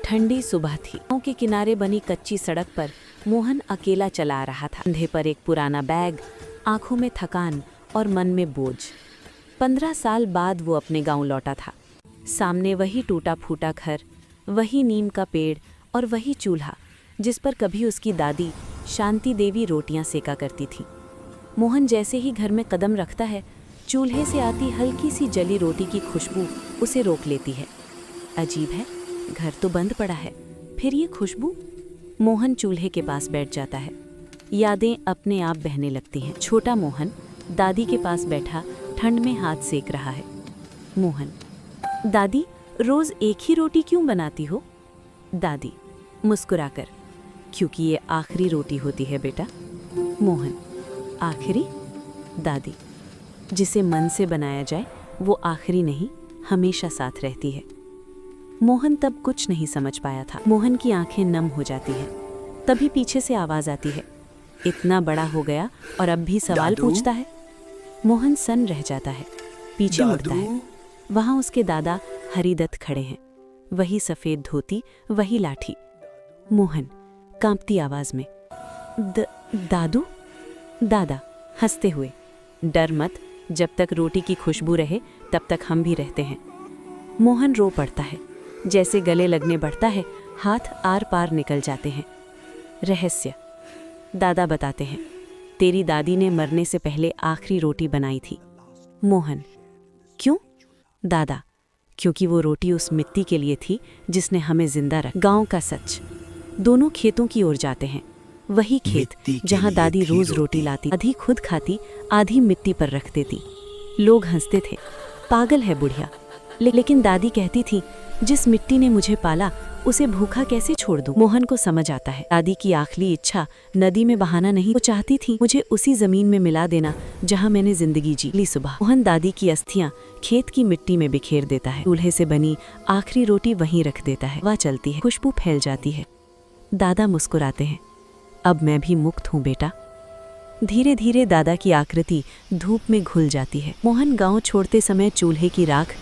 ठंडी सुबह थी। गांव के किनारे बनी कच्ची सड़क पर मोहन अकेला चला आ रहा था। कंधे पर एक पुराना बैग, आंखों में थकान और मन में बोझ। 15 साल बाद वो अपने गांव लौटा था। सामने वही टूटा फूटा घर, वही नीम का पेड़ और वही चूल्हा जिस पर कभी उसकी दादी शांति देवी रोटियां सेका करती थी। मोहन जैसे ही घर में कदम रखता है, चूल्हे से आती हल्की सी जली रोटी की खुशबू उसे रोक लेती है। अजीब है, घर तो बंद पड़ा है, फिर ये खुशबू। मोहन चूल्हे के पास बैठ जाता है। यादें अपने आप बहने लगती हैं। छोटा मोहन दादी के पास बैठा ठंड में हाथ सेक रहा है। मोहन: दादी, रोज एक ही रोटी क्यों बनाती हो? दादी मुस्कुराकर: क्योंकि ये आखिरी रोटी होती है बेटा। मोहन: आखिरी? दादी: जिसे मन से बनाया जाए वो आखिरी नहीं, हमेशा साथ रहती है। मोहन तब कुछ नहीं समझ पाया था। मोहन की आंखें नम हो जाती हैं। तभी पीछे से आवाज आती है। इतना बड़ा हो गया और अब भी सवाल पूछता है। मोहन सन रह जाता है, पीछे मुड़ता है। वहां उसके दादा हरिदत्त खड़े हैं। वही सफेद धोती, वही लाठी। मोहन कांपती आवाज में: दादू? दादा हंसते हुए: डर मत, जब तक रोटी की खुशबू रहे तब तक हम भी रहते हैं। मोहन रो पड़ता है। जैसे गले लगने बढ़ता है, हाथ आर पार निकल जाते हैं। रहस्य: दादा बताते हैं, तेरी दादी ने मरने से पहले आखिरी रोटी बनाई थी। मोहन: क्यों? दादा: क्योंकि वो रोटी उस मिट्टी के लिए थी जिसने हमें जिंदा रखा। गांव का सच: दोनों खेतों की ओर जाते हैं। वही खेत जहां दादी रोज रोटी लाती, आधी खुद खाती, आधी मिट्टी पर रख देती। लोग हंसते थे, पागल है बुढ़िया। लेकिन दादी कहती थी, जिस मिट्टी ने मुझे पाला उसे भूखा कैसे छोड़ दूं? मोहन को समझ आता है, दादी की आखिरी इच्छा नदी में बहाना नहीं, वो चाहती थी मुझे उसी जमीन में मिला देना जहां मैंने जिंदगी जी ली। सुबह मोहन दादी की अस्थियां खेत की मिट्टी में बिखेर देता है। चूल्हे से बनी आखिरी रोटी वहीं रख देता है। हवा चलती है, खुशबू फैल जाती है। दादा मुस्कुराते हैं: अब मैं भी मुक्त हूँ बेटा। धीरे धीरे दादा की आकृति धूप में घुल जाती है। मोहन गांव छोड़ते समय चूल्हे की राख